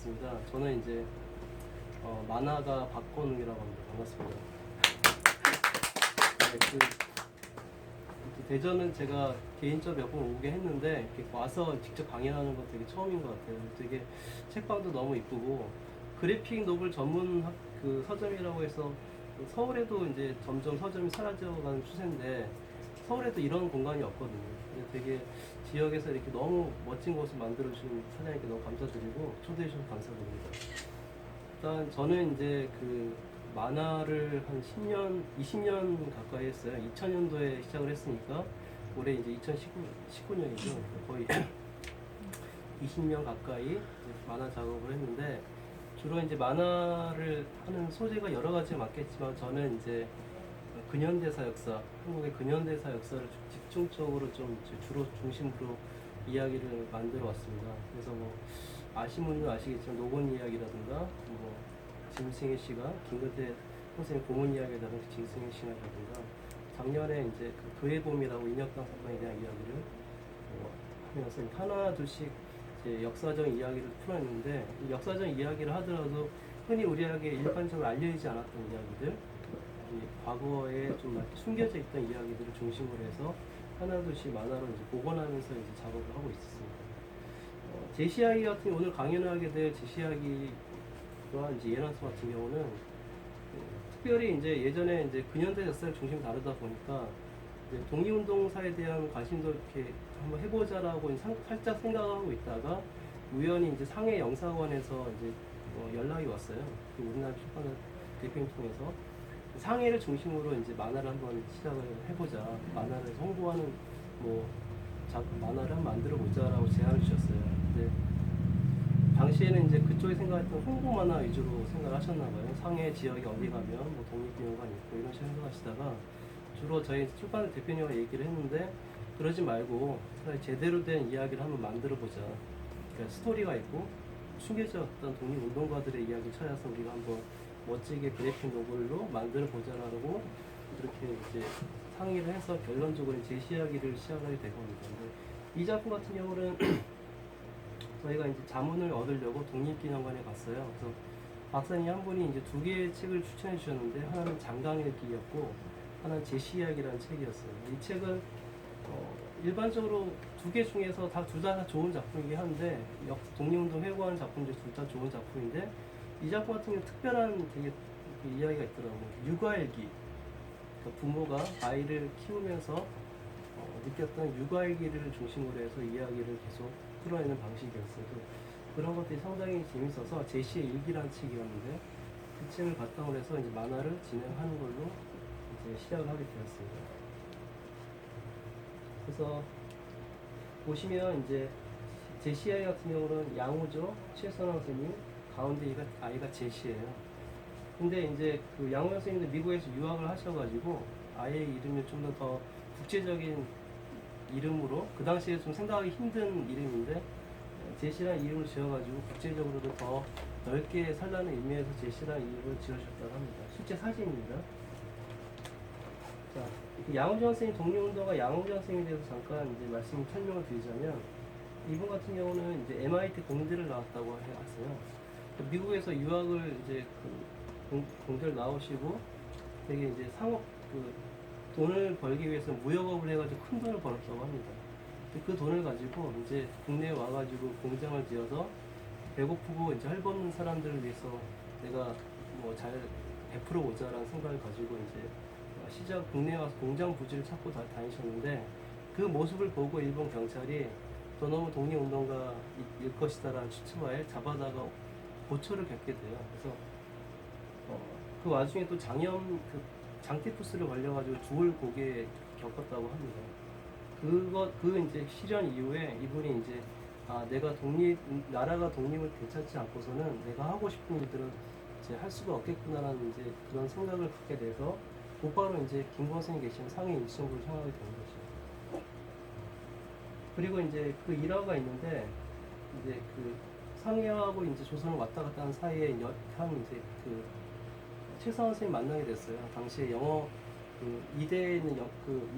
반갑습니다. 저는 이제 만화가 박건웅이라고 합니다. 반갑습니다. 네, 대전은 제가 개인적으로 몇 번 오게 했는데 이렇게 와서 직접 강연하는 건 되게 처음인 것 같아요. 되게 책방도 너무 이쁘고 그래픽 노블 전문 그 서점이라고 해서 서울에도 이제 점점 서점이 사라져가는 추세인데 서울에도 이런 공간이 없거든요. 되게 지역에서 이렇게 너무 멋진 곳을 만들어주신 사장님께 너무 감사드리고 초대해 주셔서 감사드립니다. 일단 저는 이제 그 만화를 한 10년, 20년 가까이 했어요. 2000년도에 시작을 했으니까 올해 이제 2019년이죠. 거의 20년 가까이 만화 작업을 했는데 주로 이제 만화를 하는 소재가 여러 가지 맞겠지만 저는 이제 근현대사 역사, 한국의 근현대사 역사를 집중적으로 좀 주로 중심으로 이야기를 만들어 왔습니다. 그래서 뭐 아시는 분은 아시겠지만 노건 이야기라든가 뭐 짐승의 시가 김근태 선생님 고문 이야기라든가 짐승의 시가라든가 작년에 이제 그 그의 봄이라고 인혁당 사건에 대한 이야기를 하면서 하나 둘씩 이제 역사적 이야기를 풀어냈는데 이 역사적 이야기를 하더라도 흔히 우리에게 일반적으로 알려지지 않았던 이야기들 과거에 좀 숨겨져 있던 이야기들을 중심으로 해서 하나둘씩 만화로 이제 복원하면서 이제 작업을 하고 있었습니다. 제시이야기 같은 오늘 강연하게 될 제시이야기와 이제 예란서 같은 경우는 특별히 이제 예전에 이제 근현대 역사를 중심 다루다 보니까 독립운동사에 대한 관심도 이렇게 한번 해보자라고 살짝 생각하고 있다가 우연히 이제 상해 영사관에서 이제 연락이 왔어요. 우리나라 출판사 대표님 통해서 상해를 중심으로 이제 만화를 한번 시작을 해보자. 만화를 홍보하는 만화를 한번 만들어 보자라고 제안을 주셨어요. 근데 당시에는 이제 그쪽에 생각했던 홍보 만화 위주로 생각하셨나 봐요. 상해 지역에 어디 가면 뭐 독립기념관 있고 이런 식으로 생각하시다가 주로 저희 출판사 대표님과 얘기를 했는데 그러지 말고 차라리 제대로 된 이야기를 한번 만들어 보자. 그러니까 스토리가 있고 숨겨졌던 독립운동가들의 이야기를 찾아서 우리가 한번 멋지게 그래픽 노블로 만들어 보자라고 그렇게 이제 상의를 해서 결론적으로 제시이야기를 시작하게 된 겁니다. 이 작품 같은 경우는 저희가 이제 자문을 얻으려고 독립기념관에 갔어요. 그래서 박사님 한 분이 이제 두 개의 책을 추천해 주셨는데 하나는 장강일기였고 하나는 제시이야기라는 책이었어요. 이 책은 일반적으로 두 개 중에서 둘 다 좋은 작품이긴 한데 독립운동 회고하는 작품들 둘 다 좋은 작품인데 이 작품 같은 경우 특별한 되게 이야기가 있더라고요. 육아일기. 그러니까 부모가 아이를 키우면서 느꼈던 육아일기를 중심으로 해서 이야기를 계속 풀어내는 방식이었어요. 그런 것들이 상당히 재밌어서 제시의 일기라는 책이었는데 그 책을 바탕으로 해서 이제 만화를 진행하는 걸로 이제 시작을 하게 되었습니다. 그래서 보시면 이제 제시아이 같은 경우는 양호죠. 최선화 선생님 가운데 아이가 제시예요. 근데 이제 그 양호 선생님도 미국에서 유학을 하셔가지고 아이의 이름이 좀 더 국제적인 이름으로 그 당시에 좀 생각하기 힘든 이름인데 제시라는 이름을 지어가지고 국제적으로도 더 넓게 살라는 의미에서 제시라는 이름을 지어주셨다고 합니다. 실제 사진입니다. 자, 양호정 선생님 독립운동가 양호정 선생님에 대해서 잠깐 이제 설명을 드리자면 이분 같은 경우는 이제 MIT 공대를 나왔다고 해왔어요. 미국에서 유학을 이제 공대를 나오시고 되게 이제 돈을 벌기 위해서 무역업을 해가지고 큰 돈을 벌었다고 합니다. 그 돈을 가지고 이제 국내에 와가지고 공장을 지어서 배고프고 이제 헐벗는 사람들을 위해서 내가 뭐 잘 베풀어 보자라는 생각을 가지고 이제 국내에 와서 공장 부지를 찾고 다니셨는데 그 모습을 보고 일본 경찰이 너 너무 독립운동가일 것이다라는 추측하에 잡아다가 고초를 겪게 돼요. 그래서 그 와중에 또 장티푸스를 걸려가지고 죽을 고개 겪었다고 합니다. 그 이제 시련 이후에 이분이 이제 나라가 독립을 되찾지 않고서는 내가 하고 싶은 일들은 이제 할 수가 없겠구나라는 이제 그런 생각을 갖게 돼서 곧바로 이제 김구원 선생님이 계시는 상해 일성부를 향하게 된 거죠. 그리고 이제 그 일화가 있는데 이제 그 상해하고 이제 조선을 왔다 갔다 하는 사이에 이제 그 최상원 선생님 만나게 됐어요. 당시에 영어 이대에 있는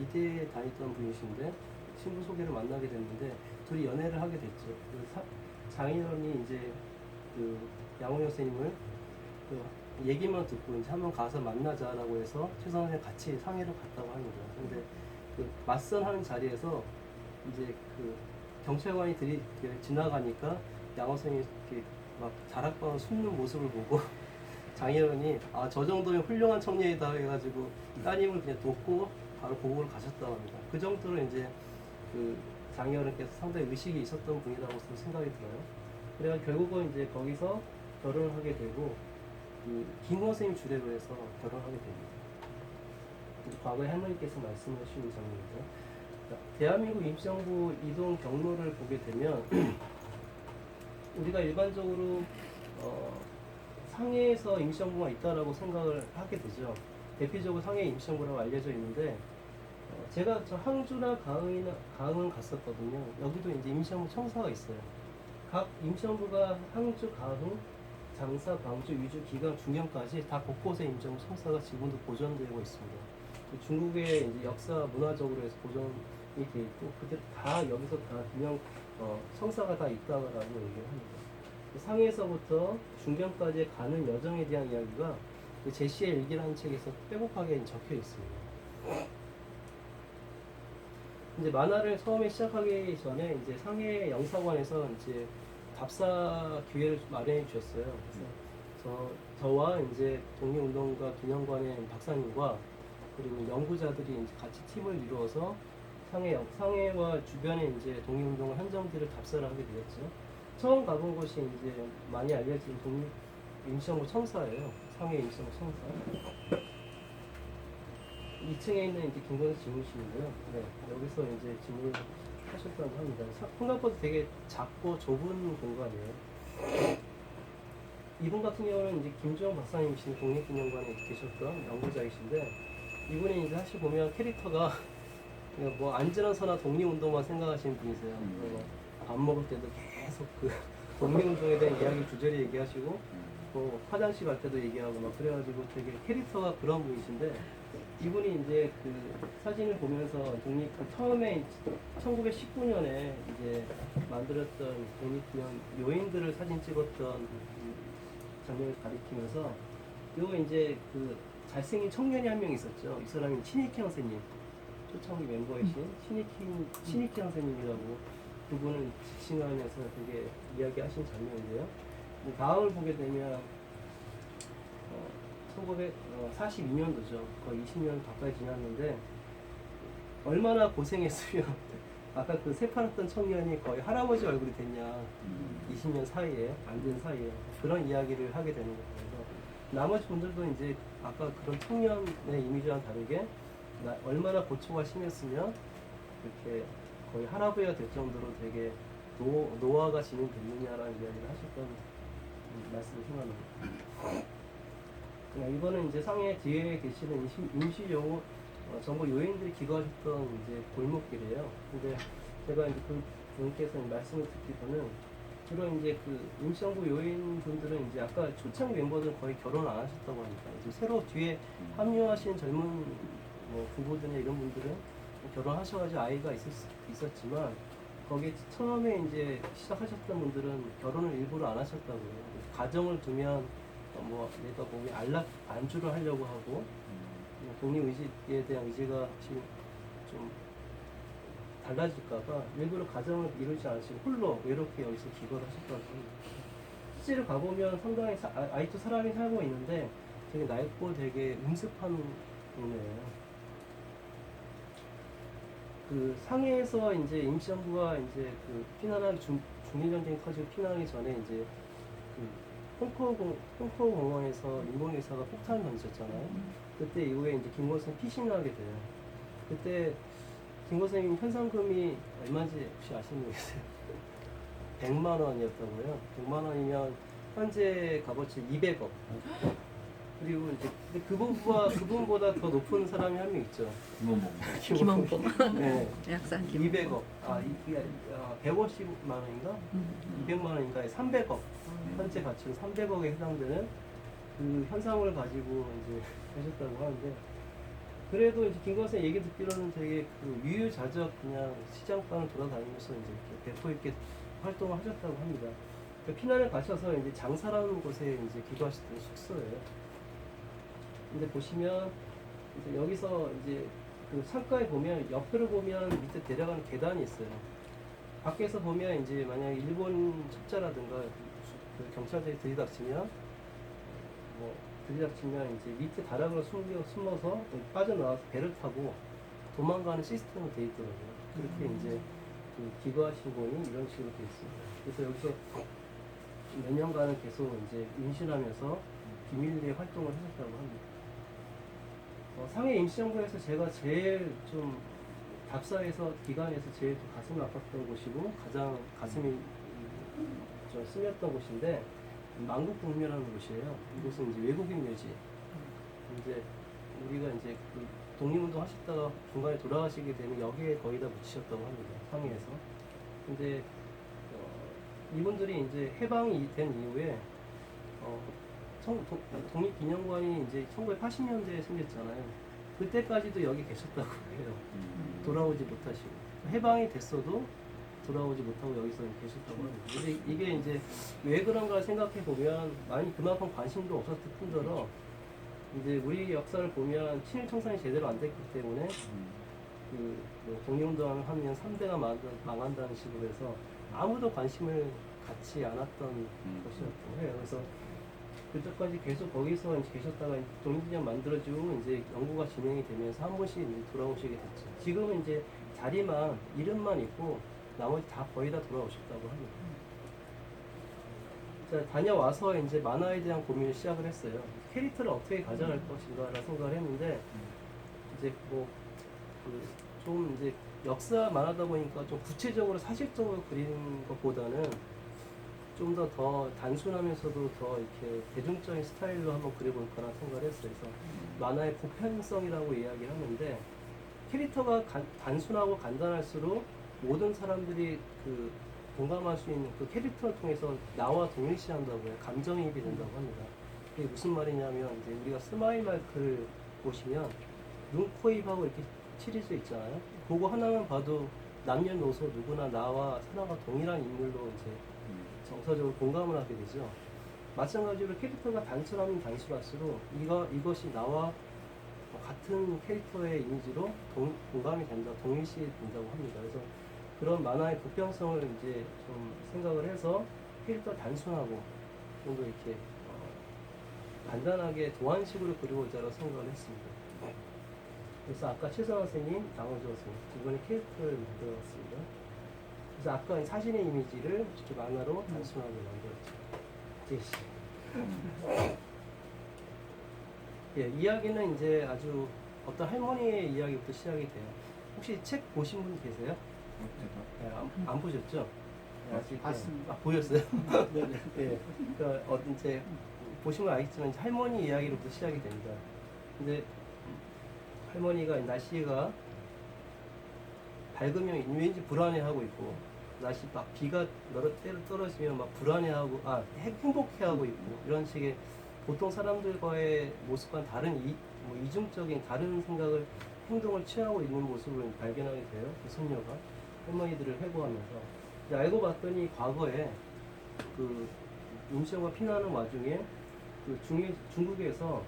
이대에 다니던 분이신데 친구 소개로 만나게 됐는데 둘이 연애를 하게 됐죠. 장인어른이 이제 그 양호영 선생님을 그 얘기만 듣고 이제 한번 가서 만나자라고 해서 최선 선생 같이 상해를 갔다고 합니다. 근데 그 맞선하는 자리에서 이제 그 경찰관이 지나가니까 양호 선생님이 이렇게 막 다락방을 숨는 모습을 보고 장혜연이 아 저 정도면 훌륭한 청년이다 해가지고 따님을 그냥 돕고 바로 보고를 가셨다고 합니다. 그 정도로 이제 그 장혜연께서 상당히 의식이 있었던 분이라고 생각이 들어요. 그래서 결국은 이제 거기서 결혼을 하게 되고 그 김호 선생님 주례로 해서 결혼하게 됩니다. 이제 과거에 할머니께서 말씀해 주신 장면이죠. 대한민국 임시정부 이동 경로를 보게 되면 우리가 일반적으로 상해에서 임시정부가 있다라고 생각을 하게 되죠. 대표적으로 상해 임시정부라고 알려져 있는데 제가 저 항주나 가흥은 갔었거든요. 여기도 이제 임시정부 청사가 있어요. 각 임시정부가 항주, 가흥, 장사, 광주, 위주, 기강, 중경까지 다 곳곳에 임시정부 청사가 지금도 보존되고 있습니다. 중국의 이제 역사 문화적으로 해서 보존이 돼 있고 그들 다 여기서 다 그냥 청사가 다 있다라고 얘기를 합니다. 상해에서부터 중경까지 가는 여정에 대한 이야기가 그 제시의 일기라는 책에서 빼곡하게 적혀 있습니다. 이제 만화를 처음에 시작하기 전에 이제 상해 영사관에서 이제 답사 기회를 마련해 주셨어요. 그래서 저와 이제 독립운동가 기념관의 박사님과 그리고 연구자들이 이제 같이 팀을 이루어서 상해와 주변의 이제 독립운동 현장들을 답사를 하게 되었죠. 처음 가본 곳이 이제 많이 알려진 독립 임시정부 청사예요. 상해 임시정부 청사. 2층에 있는 이제 김건희 지무실인데요. 네, 여기서 이제 지무를 하셨다고 합니다. 생각보다 되게 작고 좁은 공간이에요. 이분 같은 경우는 이제 김주영 박사님이신 독립기념관에 계셨던 연구자이신데 이분이 이제 사실 보면 캐릭터가 뭐 안전한서나 독립운동만 생각하시는 분이세요. 밥 먹을 때도 계속 그 독립운동에 대한 이야기 주저리 얘기하시고 뭐 화장실 갈 때도 얘기하고 막 그래가지고 되게 캐릭터가 그런 분이신데 이분이 이제 그 사진을 보면서 처음에 1919년에 이제 만들었던 독립기념 요인들을 사진 찍었던 장면을 가리키면서 요 이제 그 잘생긴 청년이 한 명 있었죠. 이 사람이 신익희 선생님, 초창기 멤버이신 신익희 선생님이라고 그분을 지칭하면서 되게 이야기하신 장면인데요. 다음을 보게 되면 1942년도죠. 거의 20년 가까이 지났는데 얼마나 고생했으면 아까 그 새파랗던 청년이 거의 할아버지 얼굴이 됐냐. 20년 사이에 안 된 사이에 그런 이야기를 하게 되는 거예요. 나머지 분들도 이제 아까 그런 청년의 이미지와는 다르게 얼마나 고초가 심했으면 이렇게 거의 할아버지가 될 정도로 되게 노화가 진행됐느냐라는 이야기를 하셨던 말씀을 생각합니다. 이거는 이제 상해 뒤에 계시는 임시용호 정부 요인들이 기거하셨던 이제 골목길이에요. 근데 제가 이제 그 분께서 말씀을 듣기로는 주로 이제 그 임시정부 요인 분들은 이제 아까 초창 멤버들은 거의 결혼 안 하셨다고 하니까 이제 새로 뒤에 합류하신 젊은 뭐 부부들이나 이런 분들은 결혼하셔가지고 아이가 있었지만 거기 처음에 이제 시작하셨던 분들은 결혼을 일부러 안 하셨다고요. 가정을 두면 뭐 내가 몸이 안주를 하려고 하고 독립의지에 대한 의지가 좀 달라질까봐 일부러 가정을 이루지 않으시고 홀로 외롭게 여기서 기거를 하셨다고 합니다. 실제로 가보면 상당히 아직도 사람이 살고 있는데 되게 낡고 되게 음습한 동네예요. 그 상해에서 이제 임시정부가 이제 그 피난하기 중일전쟁이 터지고 피난하기 전에 이제 그 홍커 공원에서 인공위사가 폭탄을 던졌잖아요. 그때 이후에 이제 김건선 피신을 하게 돼요. 그때 김건선님 현상금이 얼마인지 혹시 아시는 분 계세요? 100만 원이었다고요. 100만 원이면 현재 값어치 200억. 그리고 이제 그분보다 더 높은 사람이 한 명 있죠. 김원봉. 네. 약산 200억. 150만 원인가? 200만 원인가? 300억. 현재 가치로 300억에 해당되는 그 현상을 가지고 이제 하셨다고 하는데, 그래도 이제 김건선 얘기 듣기로는 되게 그 유유자적 그냥 시장판을 돌아다니면서 이제 이렇게 배포 있게 활동을 하셨다고 합니다. 그 피난을 가셔서 이제 장사라는 곳에 이제 기도하셨던 숙소예요. 근데 보시면 이제 여기서 이제 그 창가에 보면 옆으로 보면 밑에 내려가는 계단이 있어요. 밖에서 보면 이제 만약 일본 첩자라든가 그 경찰들이 들이닥치면 이제 밑에 다락으로 숨어서 빠져나와서 배를 타고 도망가는 시스템으로 돼 있더라고요. 그렇게 이제 그 기거하신 분이 이런 식으로 돼 있습니다. 그래서 여기서 몇 년간은 계속 이제 임신하면서 비밀리에 활동을 하셨다고 합니다. 상해 임시정부에서 제가 제일 좀 답사에서 기관에서 제일 좀 가슴이 아팠던 곳이고 가장 가슴이 좀 쓰였던 곳인데 만국국묘라는 곳이에요. 이곳은 이제 외국인 묘지. 이제 우리가 이제 그 독립운동 하셨다가 중간에 돌아가시게 되면 여기에 거의 다 묻히셨다고 합니다. 상해에서. 근데 이분들이 이제 해방이 된 이후에 독립기념관이 이제 1980년대에 생겼잖아요. 그때까지도 여기 계셨다고 해요. 돌아오지 못하시고 해방이 됐어도 돌아오지 못하고 여기서 계셨다고 합니다. 근데 이게 이제 왜 그런가 생각해 보면 많이 그만큼 관심도 없었을 뿐더러 이제 우리 역사를 보면 친일 청산이 제대로 안 됐기 때문에 뭐 독립운동을 하면 3대가 망한다는 식으로 해서 아무도 관심을 갖지 않았던 것이었다고 해요. 그래서 그때까지 계속 거기서 이제 계셨다가 독립기념 만들어지고 이제 연구가 진행이 되면서 한 번씩 이제 돌아오시게 됐죠. 지금은 이제 자리만 이름만 있고 나머지 다 거의 다 돌아오셨다고 합니다. 자, 다녀와서 이제 만화에 대한 고민을 시작을 했어요. 캐릭터를 어떻게 가져갈 것인가라는 생각을 했는데 이제 뭐 좀 이제 역사 만화다 보니까 좀 구체적으로 사실적으로 그리는 것보다는 좀 더 단순하면서도 더 이렇게 대중적인 스타일로 한번 그려볼까라는 생각을 했어요. 그래서 만화의 보편성이라고 이야기를 하는데 캐릭터가 단순하고 간단할수록 모든 사람들이 그 공감할 수 있는 그 캐릭터를 통해서 나와 동일시한다고 해요. 감정이입이 된다고 합니다. 그게 무슨 말이냐면 이제 우리가 스마일 마크를 보시면 눈, 코, 입하고 이렇게 칠해져 있잖아요. 그거 하나만 봐도 남녀노소 누구나 나와 하나가 동일한 인물로 이제 정서적으로 공감을 하게 되죠. 마찬가지로 캐릭터가 단순하면 단순할수록 이것이 나와 같은 캐릭터의 이미지로 공감이 된다, 동일시 된다고 합니다. 그래서 그런 만화의 보편성을 이제 좀 생각을 해서 캐릭터 단순하고 좀 더 이렇게 간단하게 도안식으로 그리고자라고 생각을 했습니다. 그래서 아까 최성환 선생님, 장호조 선생님 두 분의 캐릭터를 만들어봤습니다. 그래서 아까 사진의 이미지를 직접 만화로 단순하게 만들었죠. 제시. 예, 이야기는 이제 아주 어떤 할머니의 이야기부터 시작이 돼요. 혹시 책 보신 분 계세요? 네, 안 보셨죠? 아직 봤습니다. 보셨어요? 네네. 예, 그러니까 이제 보시면 알겠지만 이제 할머니 이야기로부터 시작이 됩니다. 근데 할머니가 날씨가 밝으면 왠지 불안해하고 있고 날씨 막 비가 여러 때로 떨어지면 막 불안해하고 행복해하고 있고 이런 식의 보통 사람들과의 모습과는 다른 이중적인 다른 생각을 행동을 취하고 있는 모습을 발견하게 돼요. 그 손녀가 할머니들을 해고하면서 이제 알고 봤더니 과거에 그 임시정부가 피난하는 와중에 그 중국에서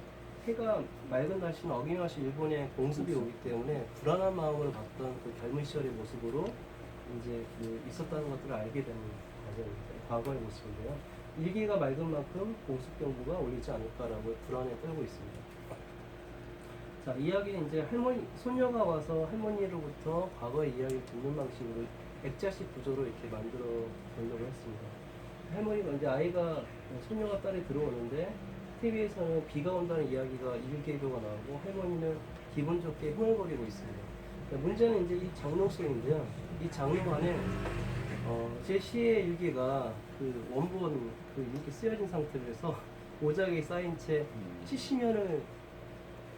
해가 맑은 날씨는 어김없이 일본에 공습이 오기 때문에 불안한 마음으로 봤던 그 젊은 시절의 모습으로 이제 있었다는 것들을 알게 되는 과정입니다. 과거의 모습인데요. 일기가 맑은 만큼 공습 경보가 올리지 않을까라고 불안에 떨고 있습니다. 자, 이야기는 이제 소녀가 와서 할머니로부터 과거의 이야기를 듣는 방식으로 액자식 구조로 이렇게 만들어 보려고 했습니다. 할머니가 이제 소녀가 딸이 들어오는데 TV에서는 비가 온다는 이야기가 일기예보가 나오고 할머니는 기분 좋게 흥얼거리고 있습니다. 문제는 이제 이 장롱 속인데요. 이 장롱 안에 제 시의 일기가 그 원본 그 일기 쓰여진 상태에서 오작에 쌓인 채 70년을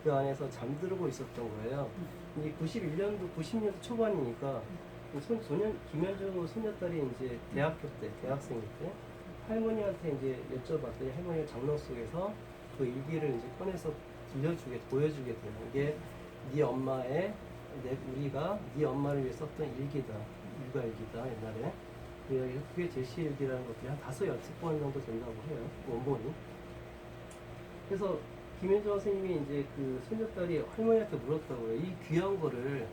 그 안에서 잠들고 있었던 거예요. 이 91년도 90년도 초반이니까 김현주 소녀딸이 이제 대학생일 때 할머니한테 이제 여쭤봤더니 할머니가 장롱 속에서 그 일기를 이제 꺼내서 보여주게 돼요. 이게 우리가 네 엄마를 위해 썼던 일기다. 육아일기다 옛날에. 이야기가 그게 제시일기라는 것들이 한 5-6번 정도 된다고 해요. 원본이. 그래서 김현정 선생님이 이제 그 손녀딸이 할머니한테 물었다고요. 이 귀한 거를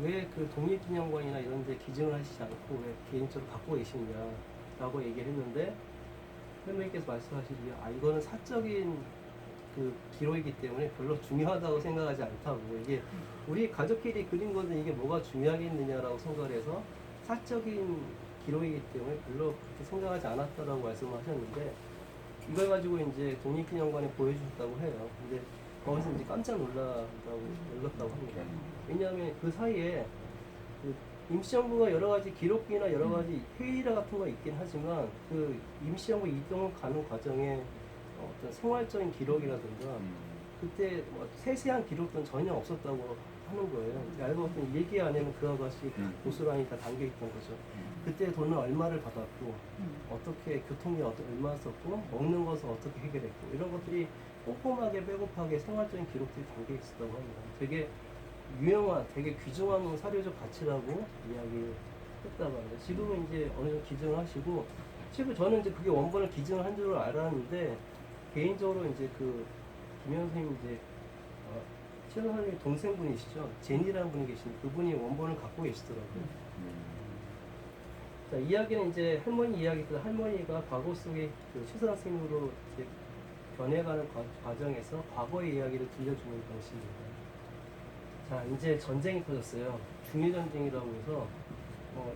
왜 그 독립기념관이나 이런 데 기증을 하시지 않고 왜 개인적으로 갖고 계시느냐라고 얘기를 했는데 할머니께서 말씀하시기를 이거는 사적인 그 기록이기 때문에 별로 중요하다고 생각하지 않다고. 이게 우리 가족끼리 그린 거는 이게 뭐가 중요하겠느냐라고 생각을 해서 사적인 기록이기 때문에 별로 그렇게 생각하지 않았다라고 말씀하셨는데 이걸 가지고 이제 독립기념관에 보여주셨다고 해요. 근데 거기서 이제 깜짝 놀랐다고 합니다. 왜냐하면 그 사이에 그 임시정부가 여러 가지 기록기나 여러 가지 회의라 같은 거 있긴 하지만 그 임시정부 이동을 가는 과정에 어떤 생활적인 기록이라든가 그때 뭐 세세한 기록들은 전혀 없었다고 하는 거예요. 알고 봤더니 일기 안에는 그와 같이 고스란히 다 담겨 있던 거죠. 그때 돈은 얼마를 받았고 어떻게 교통비 얼마 썼고 먹는 것은 어떻게 해결했고 이런 것들이 꼼꼼하게 빼곡하게 생활적인 기록들이 담겨 있었다고 합니다. 되게 유용한, 되게 귀중한 사료적 가치라고 이야기했다고 합니다. 지금은 이제 어느 정도 기증을 하시고 실은 저는 이제 그게 원본을 기증을 한 줄 알았는데 개인적으로 이제 그 김현 선생님 이제 최선 선생님 동생분이시죠. 제니라는 분이 계신데 그분이 원본을 갖고 계시더라고요. 자, 이야기는 이제 할머니 이야기입니다. 할머니가 과거 속에 그 최선 선생님으로 이제 변해가는 과정에서 과거의 이야기를 들려주는 방식입니다. 자, 이제 전쟁이 터졌어요. 중일전쟁이라고 해서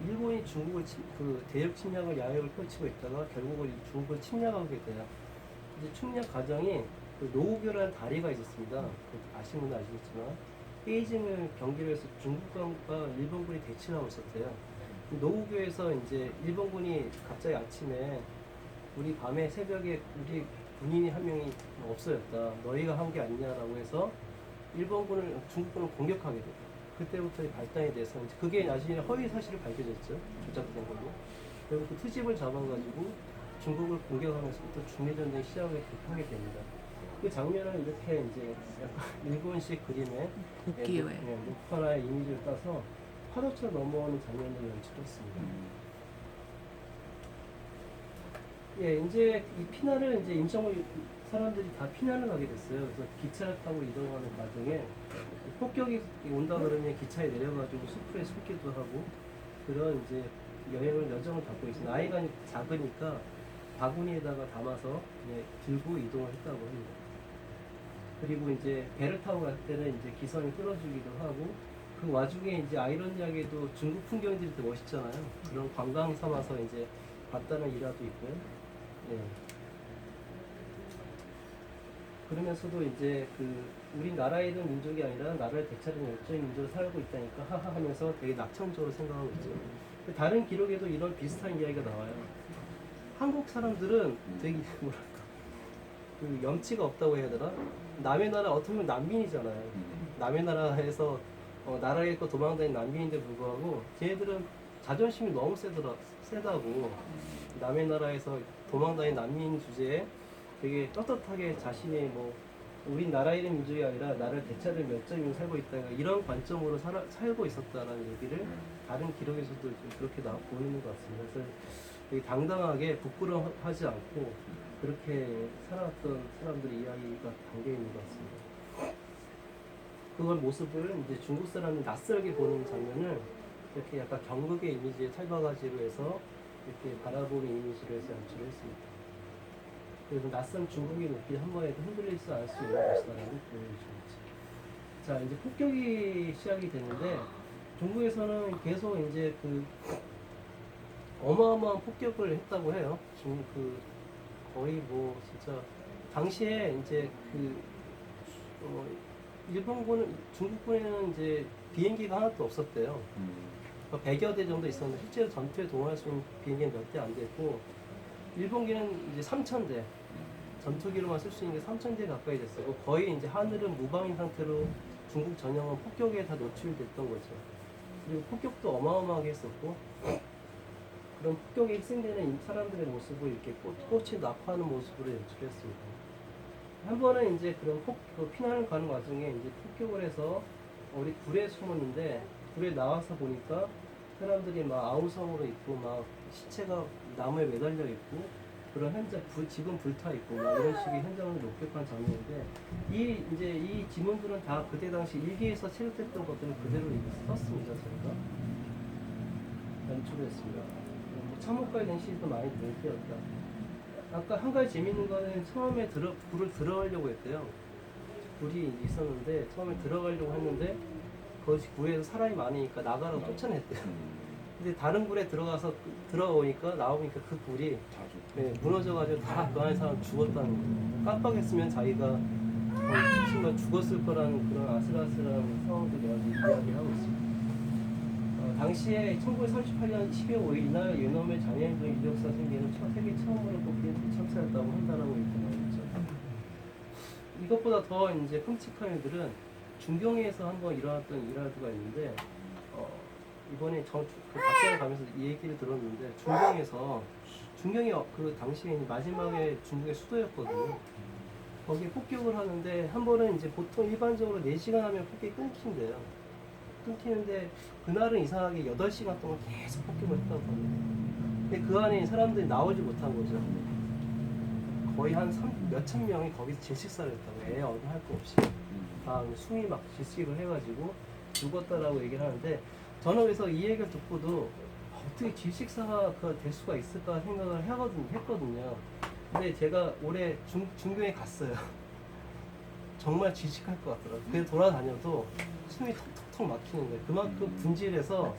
일본이 중국을 그 대륙 침략을 야욕을 펼치고 있다가 결국은 중국을 침략하게 돼요. 이제 침략 과정이 그 노우교라는 다리가 있었습니다. 그 아시는 분은 아시겠지만 베이징을 경계로 해서 중국과 일본군이 대치를 하고 있었대요. 노우교에서 이제 일본군이 갑자기 아침에 우리 밤에 새벽에 우리 군인이 한 명이 없어졌다. 너희가 한 게 아니냐라고 해서 일본군을 중국군을 공격하게 돼요. 그때부터 발단이 돼서 이제 그게 나중에 허위 사실이 밝혀졌죠. 조작된 걸로. 그리고 그 트집을 잡아가지고 중국을 공격하면서부터 중일전쟁 시작을 하게 됩니다. 그 장면을 이렇게 이제 약간 일본식 그림의 국기요에 목화나의 이미지를 따서 파도처럼 넘어오는 장면을 연출했습니다. 예, 이제 이 피난을 이제 임시정부 사람들이 다 피난을 가게 됐어요. 그래서 기차를 타고 이동하는 과정에 폭격이 온다 그러면 기차에 내려가지고 숲에 숨기도 하고 그런 이제 여정을 갖고 있어요. 아이가 작으니까 바구니에다가 담아서 들고 이동을 했다고 합니다. 그리고 이제 배를 타고 갈 때는 이제 기선이 끌어주기도 하고 그 와중에 이제 아이러니하게도 중국 풍경들이 되게 멋있잖아요. 그런 관광 삼아서 이제 봤다는 일화도 있고요. 예. 그러면서도 이제 그 우리나라에 있는 민족이 아니라 나라를 되찾은 열정의 민족으로 살고 있다니까 하하 하면서 되게 낙천적으로 생각하고 있죠. 다른 기록에도 이런 비슷한 이야기가 나와요. 한국 사람들은 되게 뭐랄까 그 염치가 없다고 해야 되나? 남의 나라 어떻게 보면 난민이잖아요. 남의 나라에서 나라에 있고 도망다니는 난민인데 불구하고 걔네들은 자존심이 너무 세다고 남의 나라에서 도망다니는 난민 주제에 되게 떳떳하게 자신의 뭐 우리나라에 있는 민족이 아니라 나라를 되찾을 열정으로 살고 있다 이런 관점으로 살고 있었다라는 얘기를 다른 기록에서도 좀 그렇게 보이는 것 같습니다. 그래서 되게 당당하게 부끄러워하지 않고 그렇게 살아왔던 사람들의 이야기가 담겨 있는 것 같습니다. 그걸 모습을 이제 중국 사람이 낯설게 보는 장면을 이렇게 약간 경극의 이미지에 찰바가지로 해서 이렇게 바라보는 이미지로 해서 연출을 했습니다. 그래서 낯선 중국의 눈빛 한 번에도 흔들리지 않을 수 있는 것이다라고 보여주죠. 자, 이제 폭격이 시작이 됐는데 중국에서는 계속 이제 그 어마어마한 폭격을 했다고 해요. 그 거의 뭐 진짜 당시에 이제 그 일본군은 중국군에는 이제 비행기가 하나도 없었대요. 100여 대 정도 있었는데 실제로 전투에 동원할 수 있는 비행기는 몇 대 안 됐고 일본기는 이제 3,000대 전투기로만 쓸 수 있는 게 3,000대 가까이 됐어요. 거의 이제 하늘은 무방인 상태로 중국 전역은 폭격에 다 노출됐던 거죠. 그리고 폭격도 어마어마하게 했었고 그런 폭격에 희생되는 사람들의 모습을 이렇게 꽃이 낙화하는 모습으로 연출했습니다. 한 번은 이제 그런 피난을 가는 와중에 이제 폭격을 해서 우리 굴에 숨었는데 굴에 나와서 보니까 사람들이 막 아우성으로 입고 막 시체가 나무에 매달려 있고 그런 현장 집은 불타 있고 막 이런 식의 현장을 목격한 장면인데 이제 이 지문들은 다 그때 당시 일기에서 체육됐던 것들을 그대로 썼습니다. 저희가 연출했습니다. 뭐 참호가에 된 시도 많이 늘때였다. 아까 한 가지 재밌는 거는 처음에 불을 들어가려고 했대요. 불이 있었는데 처음에 들어가려고 했는데 거기 구에서 사람이 많으니까 나가라고 쫓아냈대요. 근데 다른 불에 들어오니까 나오니까 그 불이 무너져가지고 다 그 안에 사람 죽었다는 거예요. 깜빡했으면 자기가 순간 죽었을 거라는 그런 아슬아슬한 상황들이 이야기하고 있습니다. 당시에 1938년 12월 5일 날 유놈의 장애인종 이력사 생기는 세계 처음으로 뽑힌 참사였다고 한다라고 이렇게 나오죠. 이것보다 더 이제 끔찍한 일들은 중경에서 한번 일어났던 일화가 있는데 이번에 그 박사를 가면서 이 얘기를 들었는데 중경이 그 당시에 마지막에 중국의 수도였거든요. 거기에 폭격을 하는데 한 번은 이제 보통 일반적으로 4시간 하면 폭격이 끊긴대요. 끊기는데 그날은 이상하게 8시간 동안 계속 폭격을 했다고 합니다. 근데 그 안에 사람들이 나오지 못한 거죠. 거의 한 몇천 명이 거기서 질식사를 했다고. 애 어른 할 거 없이 다 숨이 막 질식을 해가지고 죽었다라고 얘기를 하는데 저는 그래서 이 얘기를 듣고도 어떻게 질식사가 될 수가 있을까 생각을 했거든요. 근데 제가 올해 중경에 갔어요. 정말 질식할 것 같더라고요. 그래서 돌아다녀도 숨이 턱턱턱 막히는 거예요. 그만큼 분질해서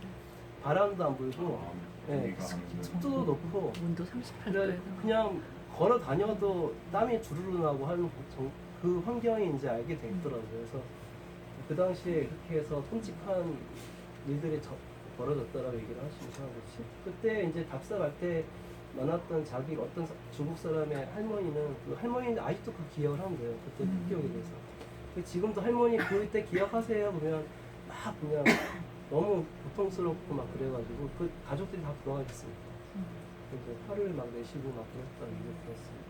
바람도 안 불고 습도도 높고 온도 38도에 그냥 걸어 다녀도 땀이 주르르 나고 하는 그 환경이 이제 알게 됐더라고요. 그래서 그 당시에 그렇게 해서 끔찍한 일들이 벌어졌다라고 얘기를 하시면서 그때 이제 답사 갈 때 만났던 자기 어떤 중국 사람의 할머니는 그 할머니는 아직도 그 기억을 한대요. 그때 폭격에 대해서. 지금도 할머니 그때 기억하세요? 그러면 막 그냥 너무 고통스럽고 막 그래가지고 그 가족들이 다 돌아가셨습니다. 그래서 화를 막 내시고 막 그랬다고 얘기를 들었습니다.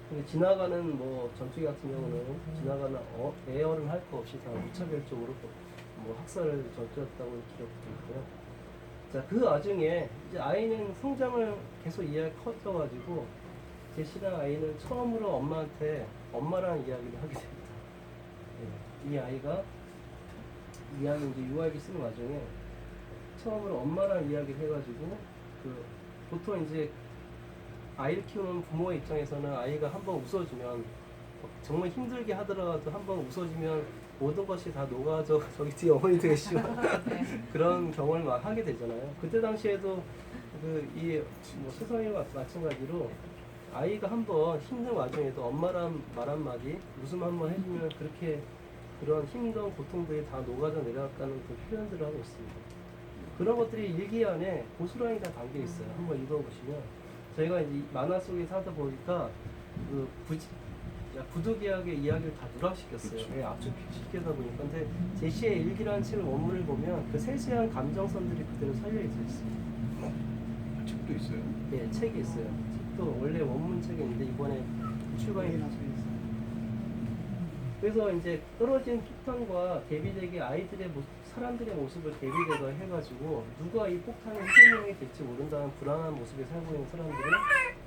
근데 지나가는 뭐 전투기 같은 경우는 지나가는 애어른 할 거 없이 다 무차별적으로 뭐 학살을 저질렀다고 기록되어 있고요. 자, 그 와중에 이제 아이는 성장을 계속 커져가지고 제시랑 아이는 처음으로 엄마라는 이야기를 하게 됩니다. 이 아이가 이제 유아기 쓰는 와중에 처음으로 엄마라는 이야기를 해가지고 보통 이제 아이를 키우는 부모의 입장에서는 아이가 한번 웃어주면 정말 힘들게 하더라도 한번 웃어주면 모든 것이 다 녹아져 저기 뒤에 어머니 되시고 그런 경험을 막 하게 되잖아요. 그때 당시에도 뭐 세상이와 마찬가지로 아이가 한번 힘든 와중에도 엄마란 말 한마디 웃음 한번 해주면 그렇게 그런 힘든 고통들이 다 녹아져 내려갔다는 그 표현들을 하고 있습니다. 그런 것들이 일기 안에 고스란히 다 담겨 있어요. 한번 읽어보시면 저희가 이제 만화 속에 사다 보니까 부득이하게 이야기를 다 누락시켰어요. 네, 압축시키다 보니까. 근데 제시의 일기라는 책을 원문을 보면 그 세세한 감정선들이 그대로 살려 있습니다. 책도 있어요? 네, 책이 있어요. 책도 원래 원문 책이 있는데 이번에 출간이 나서 있어요. 그래서 이제 떨어진 폭탄과 대비되게 사람들의 모습을 대비되게 해가지고 누가 이 폭탄의 희생양이 될지 모른다는 불안한 모습에 살고 있는 사람들을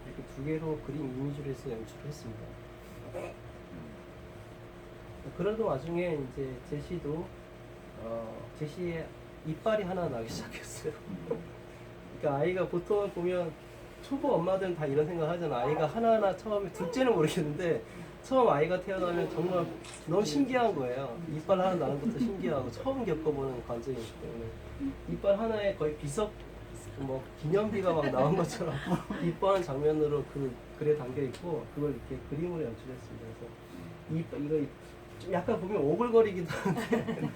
이렇게 두 개로 그림 이미지를 해서 연출했습니다. 그러던 와중에 이제 제시의 이빨이 하나 나기 시작했어요. 그러니까 아이가 보통 보면 초보 엄마들은 다 이런 생각 하잖아. 아이가 하나하나 처음에 둘째는 모르겠는데 처음 아이가 태어나면 정말 너무 신기한 거예요. 이빨 하나 나는 것도 신기하고 처음 겪어보는 관점이기 때문에 이빨 하나에 거의 뭐 기념비가 막 나온 것처럼 이뻐하는 장면으로 글에 담겨 있고 그걸 이렇게 그림으로 연출했습니다. 그래서 이거 좀 약간 보면 오글거리기도 한데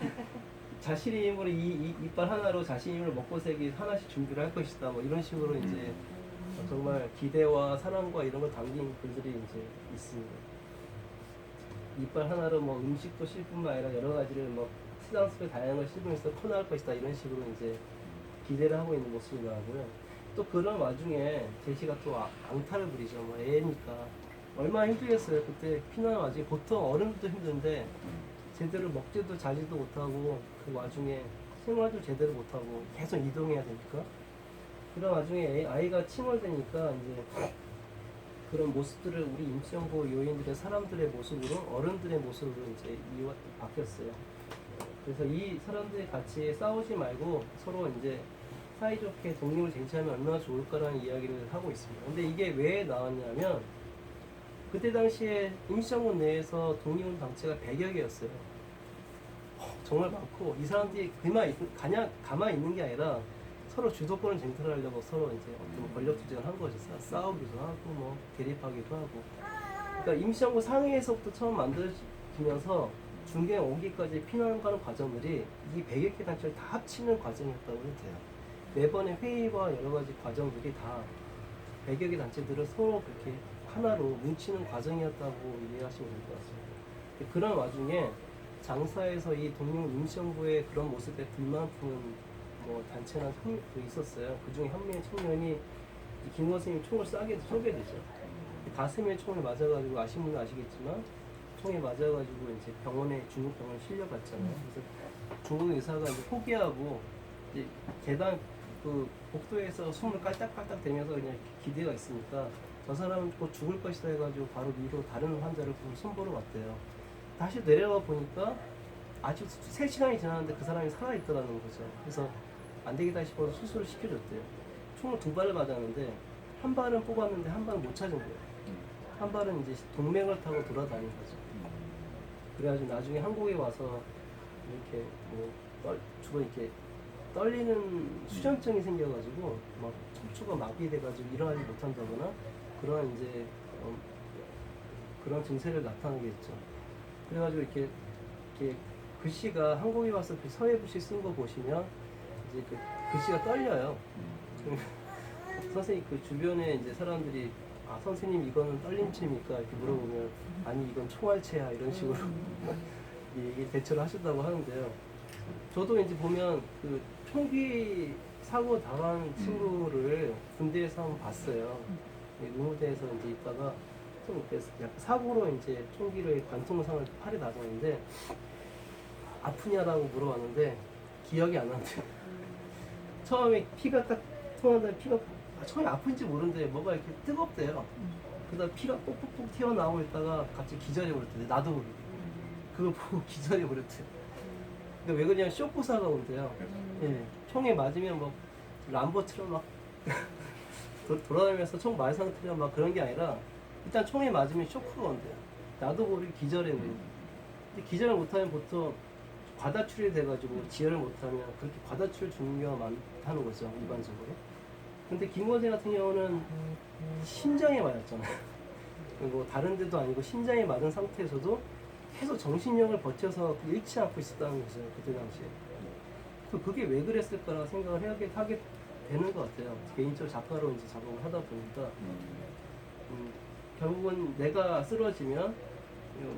자신의 힘으로 이 이빨 하나로 자신의 힘을 먹고 살기 하나씩 준비를 할 것이다. 뭐 이런 식으로 이제 정말 기대와 사랑과 이런 걸 담긴 글들이 이제 있습니다. 이빨 하나로 뭐 음식도 실 뿐만 아니라 여러 가지를 뭐 세상 속에 다양한 걸 씹으면서 커나갈 것이다. 이런 식으로 이제 기대를 하고 있는 모습이 나오고요. 또 그런 와중에 제시가 또 앙탈을 부리죠. 뭐 애니까 얼마나 힘들겠어요. 그때 피난 와중에 보통 어른들도 힘든데 제대로 먹지도 자지도 못하고 그 와중에 생활도 제대로 못하고 계속 이동해야 되니까 그런 와중에 아이가 침몰되니까 이제 그런 모습들을 우리 임시정부 요인들의 사람들의 모습으로 어른들의 모습으로 이제 바뀌었어요. 그래서 이 사람들이 같이 싸우지 말고 서로 이제 사이좋게 독립을 쟁취하면 얼마나 좋을까라는 이야기를 하고 있습니다. 근데 이게 왜 나왔냐면 그때 당시에 임시정부 내에서 독립운 단체가 100여 개였어요. 정말 많고 이 사람들이 그냥 가만히 있는 게 아니라 서로 주도권을 쟁탈하려고 서로 이제 어떤 권력 투쟁을 한 거죠. 싸우기도 하고 뭐 대립하기도 하고. 그러니까 임시정부 상위에서부터 처음 만들어지면서 중견 오기까지 피난가는 과정들이 이 100여 개 단체를 다 합치는 과정이었다고 해도 돼요. 매번의 회의와 여러 가지 과정들이 다 100여 개 단체들을 서로 그렇게 하나로 뭉치는 과정이었다고 이해하시면 될 것 같습니다. 그런 와중에 장사에서 이 독립 임시정부의 그런 모습에 불만 푸는 뭐 단체나 있었어요. 그 중에 한 명의 청년이 김 선생님 총을 쏘게 되죠. 가슴에 총을 맞아가지고 아시는 분은 아시겠지만 총에 맞아가지고 이제 중국 병원에 실려갔잖아요. 그래서 중국 의사가 이제 포기하고 이제 계단 그 복도에서 숨을 깔딱깔딱 대면서 그냥 기대가 있으니까 저 사람은 곧 죽을 것이다 해가지고 바로 위로 다른 환자를 손보러 왔대요. 다시 내려가 보니까 아직 3시간이 지났는데 그 사람이 살아있더라는 거죠. 그래서 안 되겠다 싶어서 수술을 시켜줬대요. 총을 2발을 맞았는데 한 발은 뽑았는데 한 발은 못 찾은 거예요. 한 발은 이제 동맥을 타고 돌아다닌 거죠. 그래가지고 나중에 한국에 와서 이렇게 주로 이렇게 떨리는 수전증이 생겨가지고 막 척추가 마비돼가지고 일어나지 못한다거나 그런 이제 그런 증세를 나타나게 했죠. 그래가지고 이렇게 글씨가 한국에 와서 그 서예부시 쓴 거 보시면 이제 그 글씨가 떨려요. 선생님 그 주변에 이제 사람들이 선생님 이거는 떨림체입니까? 이렇게 물어보면 아니 이건 총알체야 이런 식으로 얘기 대처를 하셨다고 하는데요. 저도 이제 보면 그 총기 사고 당한 친구를 군대에서 한번 봤어요. 의무대에서 이제 있다가 좀 약간 사고로 이제 총기를 관통상을 팔에 맞았는데 아프냐라고 물어봤는데 기억이 안 난대요. 처음에 피가 딱 통한다면 피가 처음에 아픈지 모르는데 뭐가 이렇게 뜨겁대요. 그러다 피가 뽁뽁뽁 튀어나오고 있다가 갑자기 기절해버렸대. 나도 모르게. 그거 보고 기절해버렸대요. 그러니까 왜 그러냐면 쇼크사가 온대요. 예, 총에 맞으면 막 람보처럼 막 돌아다니면서 총 맞은 상태가 막 그런 게 아니라 일단 총에 맞으면 쇼크가 온대요. 나도 모르게 기절해버려요. 근데 기절을 못하면 보통 과다출혈이 돼가지고 지혈을 못하면 그렇게 과다출혈 죽는 경우가 많다는 거죠, 일반적으로. 근데 김건희 같은 경우는 심장에 맞았잖아요. 그리고 다른 데도 아니고 심장에 맞은 상태에서도 계속 정신력을 버텨서 잃지 않고 있었다는 거죠, 그때 당시에. 그게 왜 그랬을까라고 생각을 하게 되는 것 같아요. 개인적으로 작가로 이제 작업을 하다 보니까 결국은 내가 쓰러지면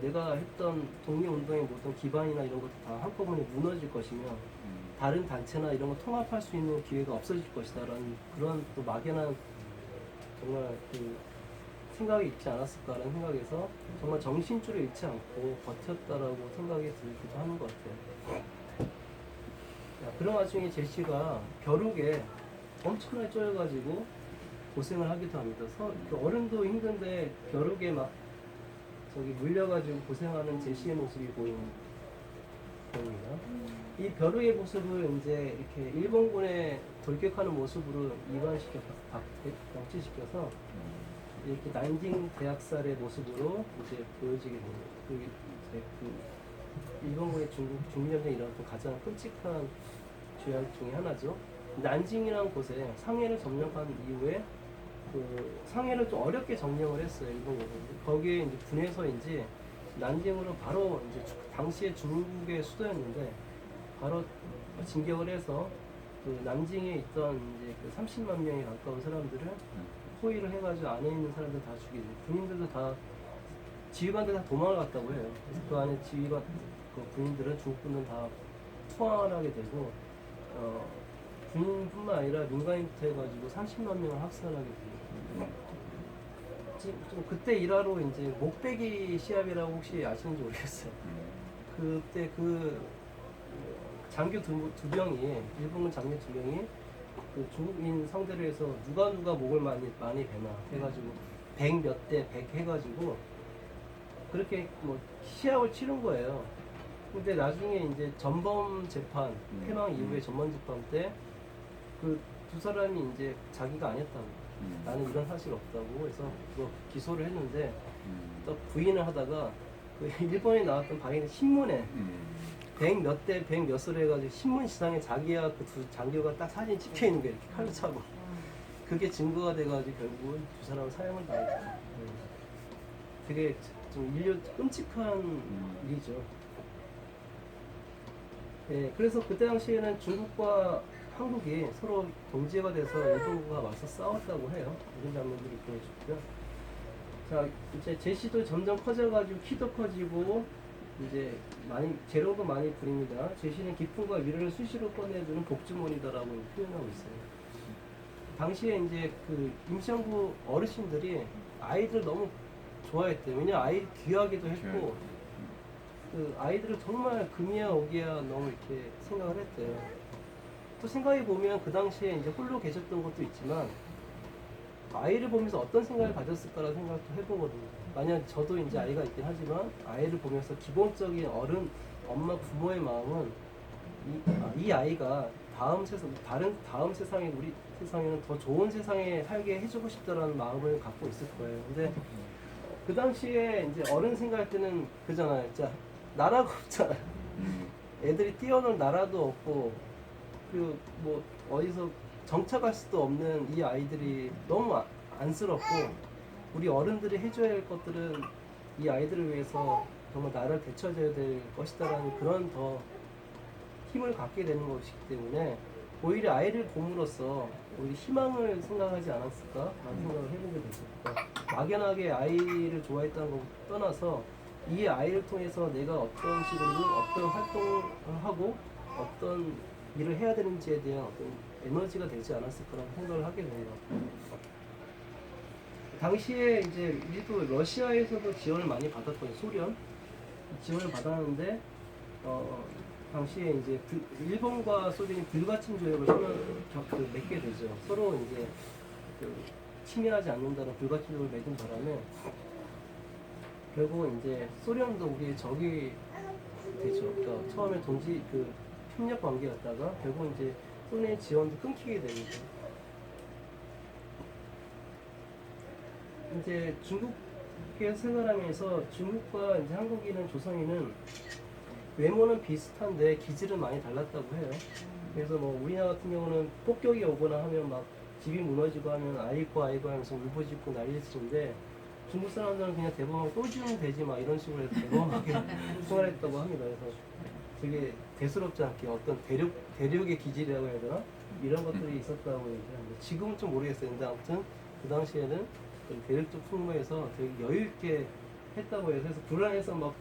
내가 했던 독립운동의 모든 기반이나 이런 것도 다 한꺼번에 무너질 것이며 다른 단체나 이런 거 통합할 수 있는 기회가 없어질 것이다라는 그런 또 막연한 정말 그 생각이 있지 않았을까라는 생각에서 정말 정신줄을 잃지 않고 버텼다라고 생각이 들기도 하는 것 같아요. 그런 와중에 제시가 벼룩에 엄청나게 쪼여가지고 고생을 하기도 합니다. 어른도 힘든데 벼룩에 막 물려가지고 고생하는 제시의 모습이 보입니다. 이 벼룩의 모습을 이제 이렇게 일본군에 돌격하는 모습으로 방치시켜서 이렇게 난징 대학살의 모습으로 이제 보여지게 됩니다. 일본군의 중미전쟁이 일어났던 가장 끔찍한 죄악 중에 하나죠. 난징이라는 곳에 상해를 점령한 이후에 그 상해를 좀 어렵게 점령을 했어요, 일본군이. 거기에 이제 분해서인지 난징으로 바로 이제 당시에 중국의 수도였는데 바로 진격을 해서 그 난징에 있던 이제 그 30만 명에 가까운 사람들을 포위를 해가지고 안에 있는 사람들 다 죽이고 군인들도 다 지휘관들 다 도망을 갔다고 해요. 그래서 그 안에 지휘관 그 군인들은 중국군은 다 투항을 하게 되고 군인뿐만 아니라 민간인부터 해가지고 30만 명을 학살하게 돼요. 좀 그때 일화로 이제 목베기 시합이라고 혹시 아시는지 모르겠어요. 그때 그 장교 두 명이 일본군 장교 2명이 그 중국인 상대로 해서 누가 목을 많이 베나 해가지고 100 몇 대 100 해가지고 그렇게 뭐 시합을 치른 거예요. 근데 나중에 이제 전범 재판 패망 이후에 전범 재판 때 그 두 사람이 이제 자기가 아니었다고 나는 이런 사실 없다고 해서 그거 기소를 했는데 또 부인을 하다가 그 일본에 나왔던 방송 신문에 100 몇 대 100 몇을 해가지고 신문 지상에 자기와 그 두 장교가 딱 사진 찍혀 있는 게 이렇게 칼로 차고 그게 증거가 돼가지고 결국은 두 사람은 사형을 당했죠. 되게 좀 인류 끔찍한 일이죠. 네, 그래서 그때 당시에는 중국과 한국이 서로 동지가 돼서 일본과 맞서 싸웠다고 해요. 이런 장면들이 보여줬고요. 자, 이제 제시도 점점 커져가지고 키도 커지고 이제 많이 재롱도 많이 부립니다. 제시는 기쁨과 위로를 수시로 꺼내주는 복주머니다라고 표현하고 있어요. 당시에 이제 그 임시정부 어르신들이 아이들 너무 좋아했대요. 왜냐 아이 귀하기도 했고 그 아이들을 정말 금이야 오기야 너무 이렇게 생각을 했대요. 또 생각해 보면 그 당시에 이제 홀로 계셨던 것도 있지만 아이를 보면서 어떤 생각을 가졌을까라는 생각도 해보거든요. 만약 저도 이제 아이가 있긴 하지만 아이를 보면서 기본적인 어른, 엄마, 부모의 마음은 이 아이가 다음 세상에 우리 세상에는 더 좋은 세상에 살게 해주고 싶다라는 마음을 갖고 있을 거예요. 근데 그 당시에 이제 어른 생각할 때는 그잖아요. 진짜 나라가 없잖아요. 애들이 뛰어놀 나라도 없고 그리고 뭐 어디서 정착할 수도 없는 이 아이들이 너무 안쓰럽고 우리 어른들이 해줘야 할 것들은 이 아이들을 위해서 정말 나를 되찾아야 될 것이다라는 그런 더 힘을 갖게 되는 것이기 때문에 오히려 아이를 봄으로써 우리 희망을 생각하지 않았을까라는 생각을 해보게 됐었고 막연하게 아이를 좋아했다는 것 떠나서 이 아이를 통해서 내가 어떤 식으로든 어떤 활동을 하고 어떤 일을 해야 되는지에 대한 어떤 에너지가 되지 않았을까라는 생각을 하게 됩니다. 당시에 이제 우리도 러시아에서도 지원을 많이 받았거든요. 소련 지원을 받았는데 당시에 이제 일본과 소련이 불가침 조약을 맺게 되죠. 서로 이제 침해하지 않는다는 불가침 조약을 맺은 바람에 결국 이제 소련도 우리의 적이 되죠. 그러니까 처음에 협력 관계였다가 결국 이제 소련의 지원도 끊기게 됩니다. 이제 중국에 생활하면서 중국과 이제 한국인은 조선인은 외모는 비슷한데 기질은 많이 달랐다고 해요. 그래서 뭐 우리나라 같은 경우는 폭격이 오거나 하면 막 집이 무너지고 하면 아이고 하면서 울부짖고 난리를 치는데 중국 사람들은 그냥 대범하게 또 지우면 되지 막 이런 식으로 해서 대범하게 생활했다고 합니다. 그래서 되게 대수롭지 않게 어떤 대륙의 기질이라고 해야 되나? 이런 것들이 있었다고 얘기합니다. 지금은 좀 모르겠어요. 근데 아무튼 그 당시에는 대륙적 풍무에서 되게 여유있게 했다고 해서 불안해서 막